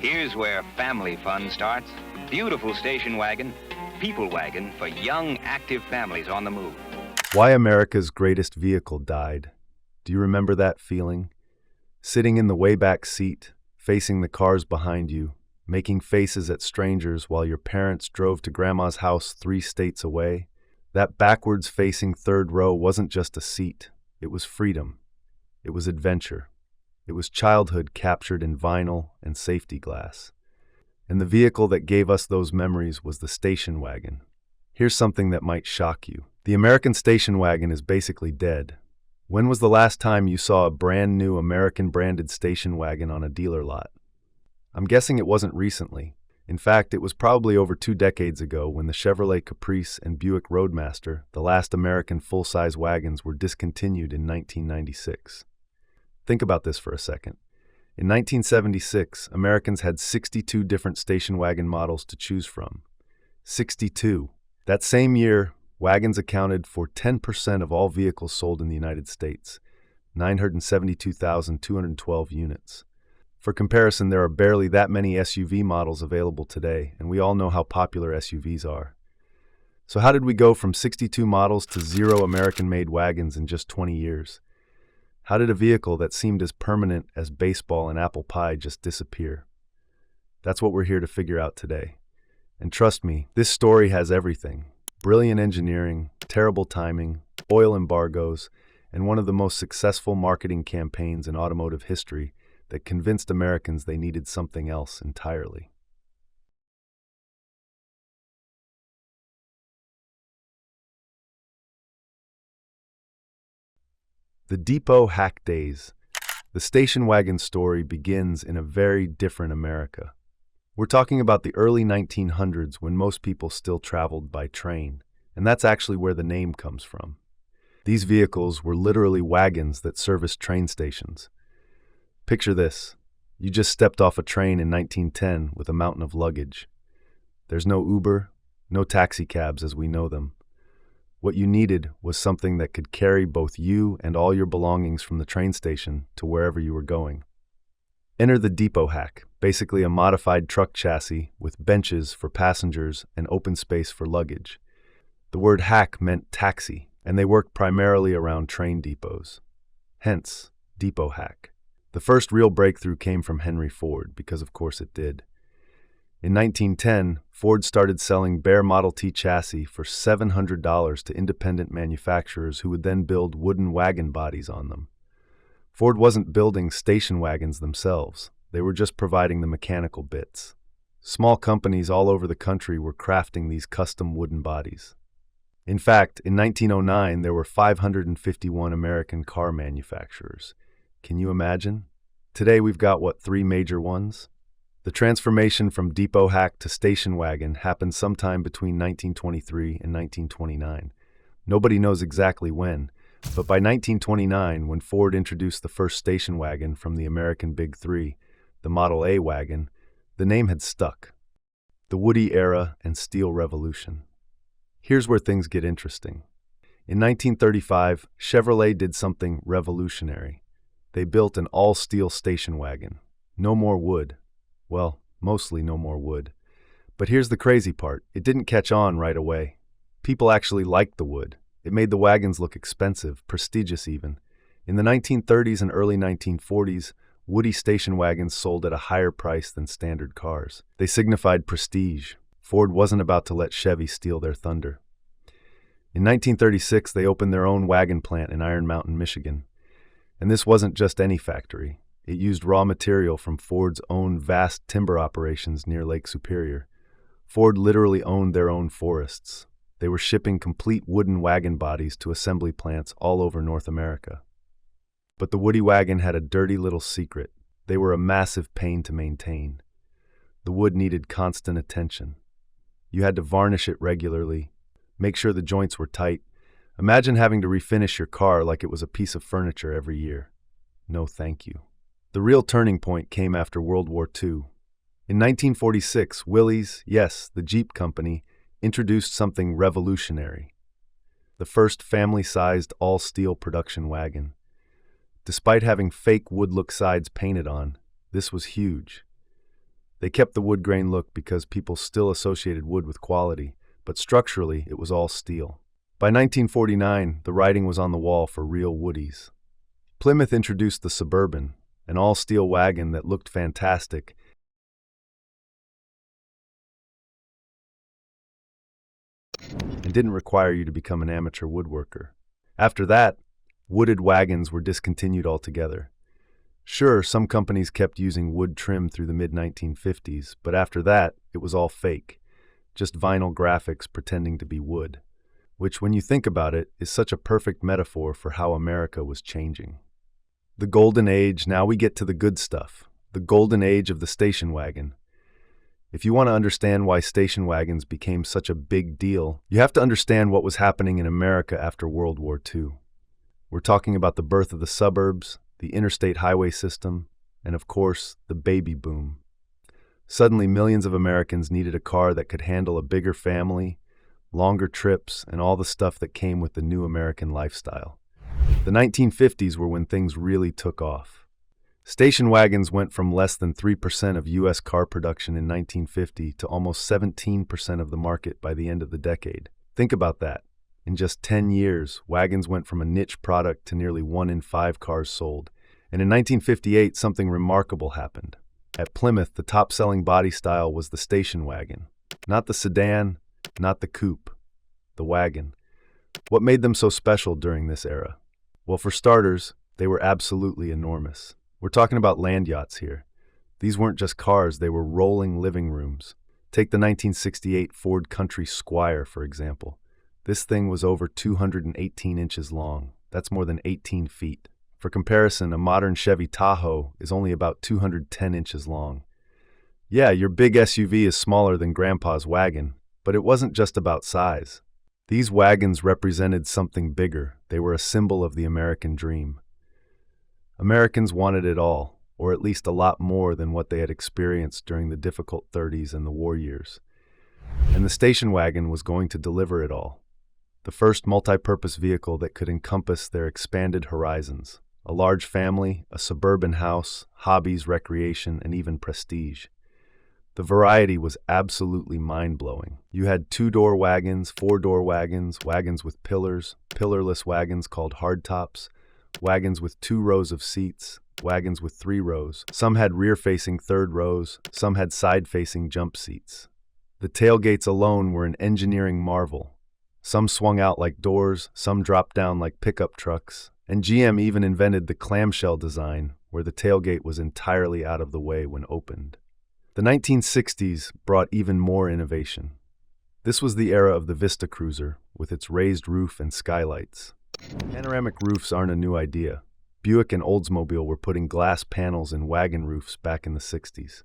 Here's where family fun starts. Beautiful station wagon, people wagon for young, active families on the move. Why America's greatest vehicle died. Do you remember that feeling? Sitting in the way back seat, facing the cars behind you, making faces at strangers while your parents drove to Grandma's house 3 states away. That backwards-facing third row wasn't just a seat. It was freedom. It was adventure. It was childhood captured in vinyl and safety glass. And the vehicle that gave us those memories was the station wagon. Here's something that might shock you. The American station wagon is basically dead. When was the last time you saw a brand new American-branded station wagon on a dealer lot? I'm guessing it wasn't recently. In fact, it was probably over 2 decades ago when the Chevrolet Caprice and Buick Roadmaster, the last American full-size wagons, were discontinued in 1996. Think about this for a second. In 1976, Americans had 62 different station wagon models to choose from. 62. That same year, wagons accounted for 10% of all vehicles sold in the United States, 972,212 units. For comparison, there are barely that many SUV models available today, and we all know how popular SUVs are. So how did we go from 62 models to 0 American-made wagons in just 20 years? How did a vehicle that seemed as permanent as baseball and apple pie just disappear? That's what we're here to figure out today. And trust me, this story has everything. Brilliant engineering, terrible timing, oil embargoes, and one of the most successful marketing campaigns in automotive history that convinced Americans they needed something else entirely. The depot hack days. The station wagon story begins in a very different America. We're talking about the early 1900s when most people still traveled by train, and that's actually where the name comes from. These vehicles were literally wagons that serviced train stations. Picture this. You just stepped off a train in 1910 with a mountain of luggage. There's no Uber, no taxi cabs as we know them. What you needed was something that could carry both you and all your belongings from the train station to wherever you were going. Enter the depot hack, basically a modified truck chassis with benches for passengers and open space for luggage. The word hack meant taxi, and they worked primarily around train depots. Hence, depot hack. The first real breakthrough came from Henry Ford, because of course it did. In 1910, Ford started selling bare Model T chassis for $700 to independent manufacturers who would then build wooden wagon bodies on them. Ford wasn't building station wagons themselves, they were just providing the mechanical bits. Small companies all over the country were crafting these custom wooden bodies. In fact, in 1909, there were 551 American car manufacturers. Can you imagine? Today we've got, 3 major ones? The transformation from depot hack to station wagon happened sometime between 1923 and 1929. Nobody knows exactly when, but by 1929, when Ford introduced the first station wagon from the American Big Three, the Model A wagon, the name had stuck. The Woody Era and Steel Revolution. Here's where things get interesting. In 1935, Chevrolet did something revolutionary. They built an all-steel station wagon. No more wood. Well, mostly no more wood. But here's the crazy part. It didn't catch on right away. People actually liked the wood. It made the wagons look expensive, prestigious even. In the 1930s and early 1940s, woody station wagons sold at a higher price than standard cars. They signified prestige. Ford wasn't about to let Chevy steal their thunder. In 1936, they opened their own wagon plant in Iron Mountain, Michigan. And this wasn't just any factory. It used raw material from Ford's own vast timber operations near Lake Superior. Ford literally owned their own forests. They were shipping complete wooden wagon bodies to assembly plants all over North America. But the Woody wagon had a dirty little secret. They were a massive pain to maintain. The wood needed constant attention. You had to varnish it regularly, make sure the joints were tight. Imagine having to refinish your car like it was a piece of furniture every year. No thank you. The real turning point came after World War II. In 1946, Willys, yes, the Jeep company, introduced something revolutionary. The first family-sized all-steel production wagon. Despite having fake wood-look sides painted on, this was huge. They kept the wood grain look because people still associated wood with quality, but structurally it was all steel. By 1949, the writing was on the wall for real woodies. Plymouth introduced the Suburban, an all-steel wagon that looked fantastic and didn't require you to become an amateur woodworker. After that, wooded wagons were discontinued altogether. Sure, some companies kept using wood trim through the mid-1950s, but after that, it was all fake, just vinyl graphics pretending to be wood, which, when you think about it, is such a perfect metaphor for how America was changing. The golden age, now we get to the good stuff, the golden age of the station wagon. If you want to understand why station wagons became such a big deal, you have to understand what was happening in America after World War II. We're talking about the birth of the suburbs, the interstate highway system, and of course, the baby boom. Suddenly, millions of Americans needed a car that could handle a bigger family, longer trips, and all the stuff that came with the new American lifestyle. The 1950s were when things really took off. Station wagons went from less than 3% of U.S. car production in 1950 to almost 17% of the market by the end of the decade. Think about that. In just 10 years, wagons went from a niche product to nearly 1 in 5 cars sold. And in 1958, something remarkable happened. At Plymouth, the top-selling body style was the station wagon. Not the sedan, not the coupe, the wagon. What made them so special during this era? Well, for starters, they were absolutely enormous. We're talking about land yachts here. These weren't just cars, they were rolling living rooms. Take the 1968 Ford Country Squire, for example. This thing was over 218 inches long. That's more than 18 feet. For comparison, a modern Chevy Tahoe is only about 210 inches long. Yeah, your big SUV is smaller than Grandpa's wagon, but it wasn't just about size. These wagons represented something bigger. They were a symbol of the American dream. Americans wanted it all, or at least a lot more than what they had experienced during the difficult 30s and the war years. And the station wagon was going to deliver it all. The first multi-purpose vehicle that could encompass their expanded horizons. A large family, a suburban house, hobbies, recreation, and even prestige. The variety was absolutely mind-blowing. You had 2-door wagons, 4-door wagons, wagons with pillars, pillarless wagons called hardtops, wagons with 2 rows of seats, wagons with 3 rows. Some had rear-facing third rows, some had side-facing jump seats. The tailgates alone were an engineering marvel. Some swung out like doors, some dropped down like pickup trucks, and GM even invented the clamshell design, where the tailgate was entirely out of the way when opened. The 1960s brought even more innovation. This was the era of the Vista Cruiser, with its raised roof and skylights. Panoramic roofs aren't a new idea. Buick and Oldsmobile were putting glass panels in wagon roofs back in the 60s.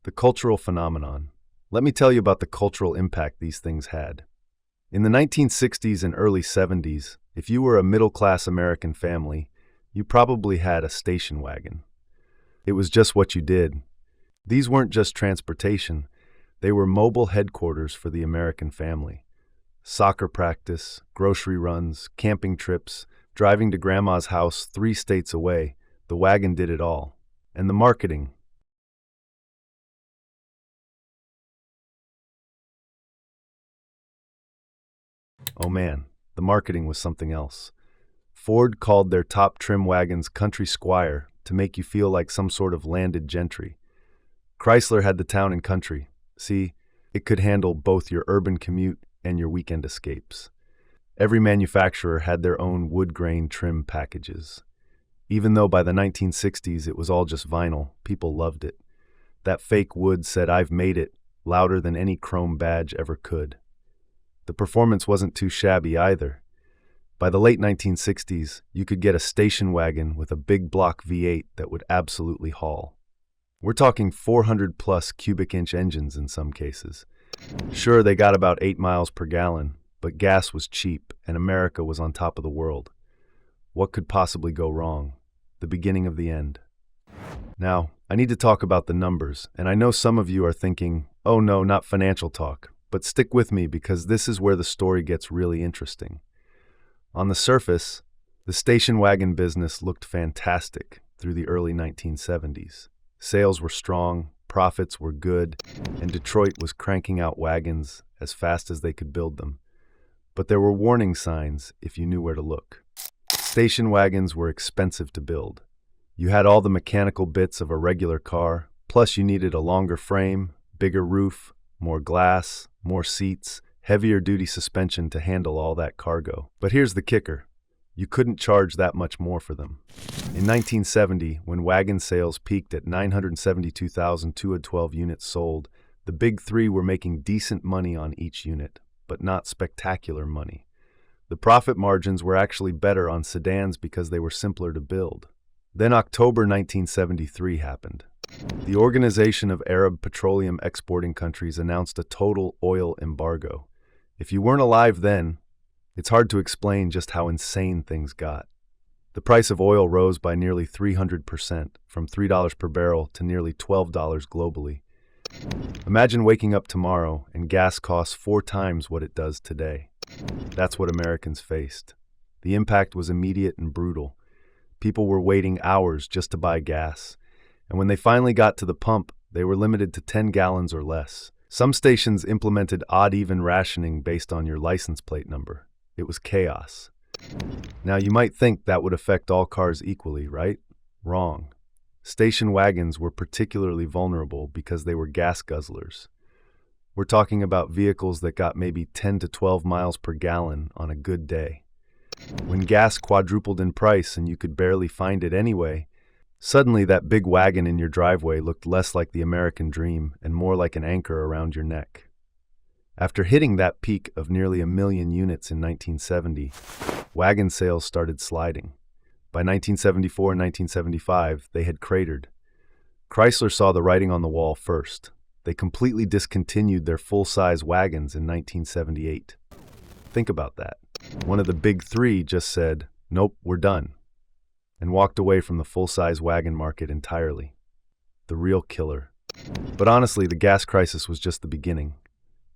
The cultural phenomenon. Let me tell you about the cultural impact these things had. In the 1960s and early 70s, if you were a middle-class American family, you probably had a station wagon. It was just what you did. These weren't just transportation, they were mobile headquarters for the American family. Soccer practice, grocery runs, camping trips, driving to Grandma's house 3 states away, the wagon did it all. And the marketing. Oh man, the marketing was something else. Ford called their top trim wagons Country Squire to make you feel like some sort of landed gentry. Chrysler had the town and country. See, it could handle both your urban commute and your weekend escapes. Every manufacturer had their own wood grain trim packages. Even though by the 1960s it was all just vinyl, people loved it. That fake wood said, "I've made it," louder than any chrome badge ever could. The performance wasn't too shabby either. By the late 1960s, you could get a station wagon with a big block V8 that would absolutely haul. We're talking 400-plus cubic inch engines in some cases. Sure, they got about 8 miles per gallon, but gas was cheap and America was on top of the world. What could possibly go wrong? The beginning of the end. Now, I need to talk about the numbers, and I know some of you are thinking, oh no, not financial talk. But stick with me because this is where the story gets really interesting. On the surface, the station wagon business looked fantastic through the early 1970s. Sales were strong, profits were good, and Detroit was cranking out wagons as fast as they could build them. But there were warning signs if you knew where to look. Station wagons were expensive to build. You had all the mechanical bits of a regular car, plus you needed a longer frame, bigger roof, more glass, more seats, heavier duty suspension to handle all that cargo. But here's the kicker. You couldn't charge that much more for them. In 1970, when wagon sales peaked at 972,212 units sold, the big three were making decent money on each unit, but not spectacular money. The profit margins were actually better on sedans because they were simpler to build. Then October 1973 happened. The Organization of Arab Petroleum Exporting Countries announced a total oil embargo. If you weren't alive then, it's hard to explain just how insane things got. The price of oil rose by nearly 300%, from $3 per barrel to nearly $12 globally. Imagine waking up tomorrow and gas costs 4 times what it does today. That's what Americans faced. The impact was immediate and brutal. People were waiting hours just to buy gas, and when they finally got to the pump, they were limited to 10 gallons or less. Some stations implemented odd-even rationing based on your license plate number. It was chaos. Now, you might think that would affect all cars equally, right? Wrong. Station wagons were particularly vulnerable because they were gas guzzlers. We're talking about vehicles that got maybe 10 to 12 miles per gallon on a good day. When gas quadrupled in price and you could barely find it anyway, suddenly that big wagon in your driveway looked less like the American dream and more like an anchor around your neck. After hitting that peak of nearly 1 million units in 1970, wagon sales started sliding. By 1974 and 1975, they had cratered. Chrysler saw the writing on the wall first. They completely discontinued their full-size wagons in 1978. Think about that. One of the big three just said, "Nope, we're done," and walked away from the full-size wagon market entirely. The real killer. But honestly, the gas crisis was just the beginning.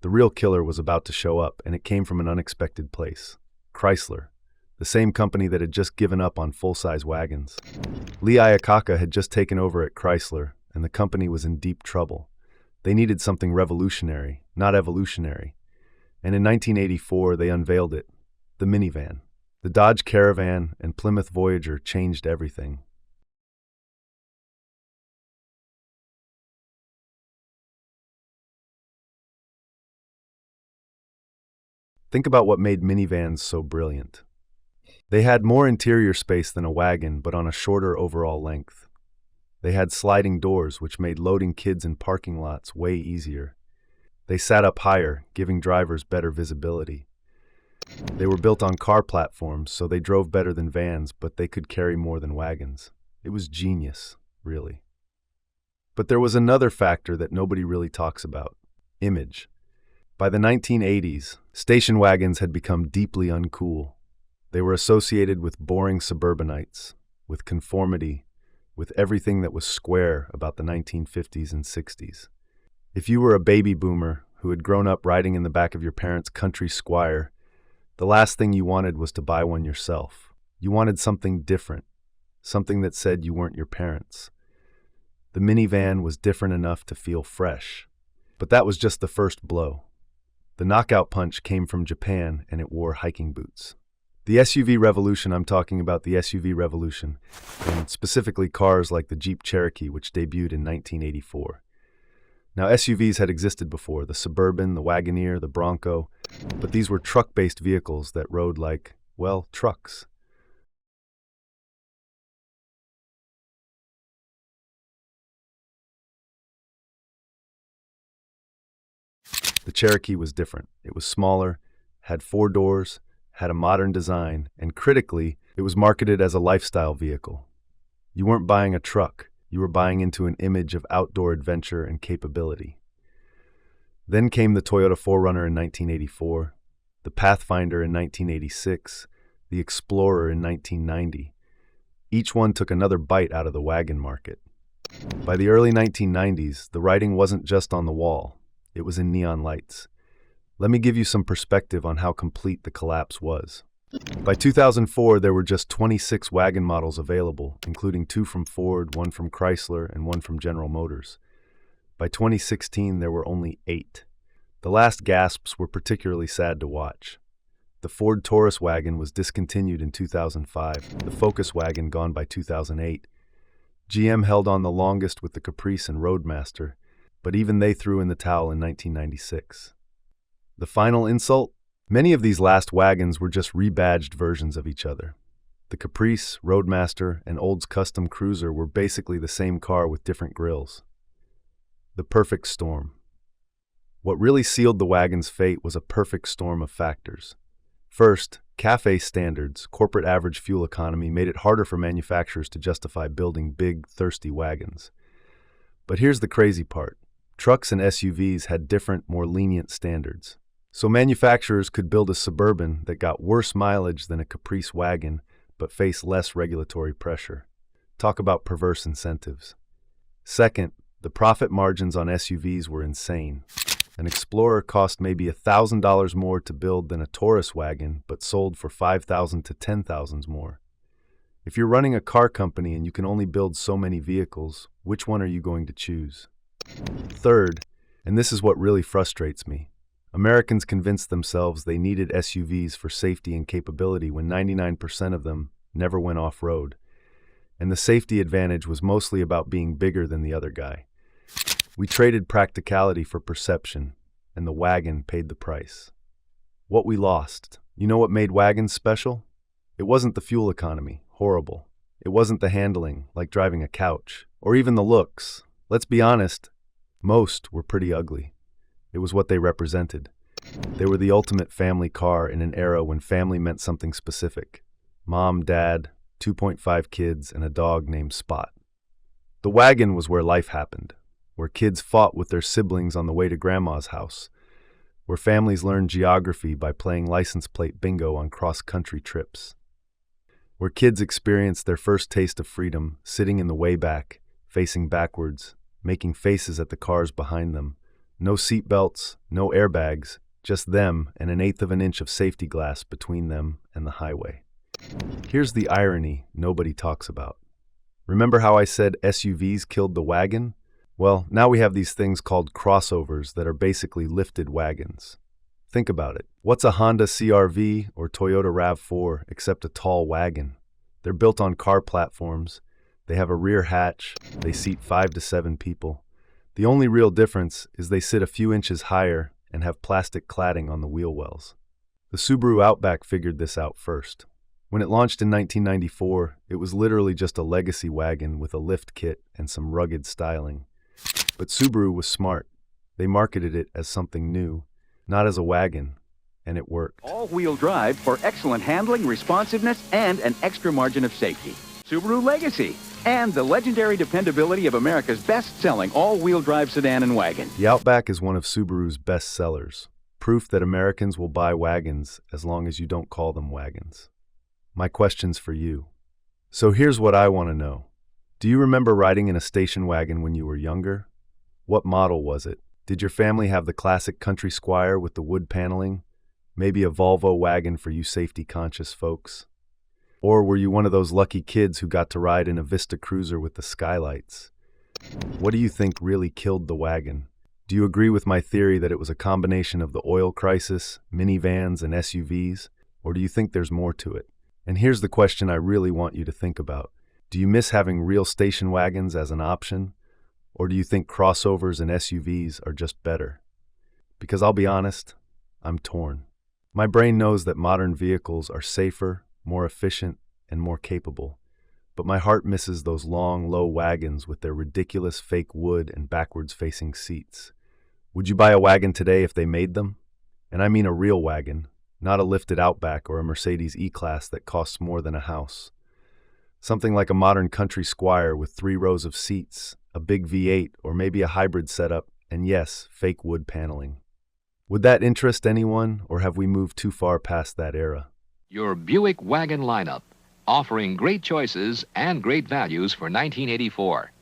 The real killer was about to show up, and it came from an unexpected place. Chrysler, the same company that had just given up on full-size wagons. Lee Iacocca had just taken over at Chrysler, and the company was in deep trouble. They needed something revolutionary, not evolutionary. And in 1984, they unveiled it, the minivan. The Dodge Caravan and Plymouth Voyager changed everything. Think about what made minivans so brilliant. They had more interior space than a wagon, but on a shorter overall length. They had sliding doors, which made loading kids in parking lots way easier. They sat up higher, giving drivers better visibility. They were built on car platforms, so they drove better than vans, but they could carry more than wagons. It was genius, really. But there was another factor that nobody really talks about: image. By the 1980s, station wagons had become deeply uncool. They were associated with boring suburbanites, with conformity, with everything that was square about the 1950s and 60s. If you were a baby boomer who had grown up riding in the back of your parents' country Squire, the last thing you wanted was to buy one yourself. You wanted something different, something that said you weren't your parents. The minivan was different enough to feel fresh. But that was just the first blow. The knockout punch came from Japan, and it wore hiking boots. The SUV revolution, I'm talking about the SUV revolution, and specifically cars like the Jeep Cherokee, which debuted in 1984. Now, SUVs had existed before: the Suburban, the Wagoneer, the Bronco, but these were truck-based vehicles that rode like, well, trucks. The Cherokee was different. It was smaller, had 4 doors, had a modern design, and critically, it was marketed as a lifestyle vehicle. You weren't buying a truck. You were buying into an image of outdoor adventure and capability. Then came the Toyota 4Runner in 1984, the Pathfinder in 1986, the Explorer in 1990. Each one took another bite out of the wagon market. By the early 1990s, the writing wasn't just on the wall. It was in neon lights. Let me give you some perspective on how complete the collapse was. By 2004, there were just 26 wagon models available, including 2 from Ford, 1 from Chrysler, and 1 from General Motors. By 2016, there were only 8. The last gasps were particularly sad to watch. The Ford Taurus wagon was discontinued in 2005, the Focus wagon gone by 2008. GM held on the longest with the Caprice and Roadmaster, but even they threw in the towel in 1996. The final insult? Many of these last wagons were just rebadged versions of each other. The Caprice, Roadmaster, and Olds Custom Cruiser were basically the same car with different grills. The perfect storm. What really sealed the wagon's fate was a perfect storm of factors. First, CAFE standards, corporate average fuel economy, made it harder for manufacturers to justify building big, thirsty wagons. But here's the crazy part. Trucks and SUVs had different, more lenient standards. So manufacturers could build a Suburban that got worse mileage than a Caprice wagon, but face less regulatory pressure. Talk about perverse incentives. Second, the profit margins on SUVs were insane. An Explorer cost maybe $1,000 more to build than a Taurus wagon, but sold for $5,000 to $10,000 more. If you're running a car company and you can only build so many vehicles, which one are you going to choose? Third, and this is what really frustrates me, Americans convinced themselves they needed SUVs for safety and capability when 99% of them never went off-road. And the safety advantage was mostly about being bigger than the other guy. We traded practicality for perception, and the wagon paid the price. What we lost. You know what made wagons special? It wasn't the fuel economy, horrible. It wasn't the handling, like driving a couch, or even the looks. Let's be honest, most were pretty ugly. It was what they represented. They were the ultimate family car in an era when family meant something specific. Mom, dad, 2.5 kids, and a dog named Spot. The wagon was where life happened, where kids fought with their siblings on the way to grandma's house, where families learned geography by playing license plate bingo on cross-country trips, where kids experienced their first taste of freedom, sitting in the way back, facing backwards, making faces at the cars behind them. No seat belts, no airbags, just them and 1/8 of an inch of safety glass between them and the highway. Here's the irony nobody talks about. Remember how I said SUVs killed the wagon? Well, now we have these things called crossovers that are basically lifted wagons. Think about it. What's a Honda CR-V or Toyota RAV4 except a tall wagon? They're built on car platforms. They have a rear hatch. They seat 5 to 7 people. The only real difference is they sit a few inches higher and have plastic cladding on the wheel wells. The Subaru Outback figured this out first. When it launched in 1994, it was literally just a legacy wagon with a lift kit and some rugged styling. But Subaru was smart. They marketed it as something new, not as a wagon, and it worked. All-wheel drive for excellent handling, responsiveness, and an extra margin of safety. Subaru Legacy, and the legendary dependability of America's best-selling all-wheel drive sedan and wagon. The Outback is one of Subaru's best sellers, proof that Americans will buy wagons as long as you don't call them wagons. My question's for you. So here's what I want to know. Do you remember riding in a station wagon when you were younger? What model was it? Did your family have the classic country Squire with the wood paneling? Maybe a Volvo wagon for you safety-conscious folks? Or were you one of those lucky kids who got to ride in a Vista Cruiser with the skylights? What do you think really killed the wagon? Do you agree with my theory that it was a combination of the oil crisis, minivans, and SUVs? Or do you think there's more to it? And here's the question I really want you to think about. Do you miss having real station wagons as an option? Or do you think crossovers and SUVs are just better? Because I'll be honest, I'm torn. My brain knows that modern vehicles are safer, more efficient, and more capable. But my heart misses those long, low wagons with their ridiculous fake wood and backwards-facing seats. Would you buy a wagon today if they made them? And I mean a real wagon, not a lifted Outback or a Mercedes E-Class that costs more than a house. Something like a modern country Squire with 3 rows of seats, a big V8, or maybe a hybrid setup, and yes, fake wood paneling. Would that interest anyone, or have we moved too far past that era? Your Buick wagon lineup, offering great choices and great values for 1984.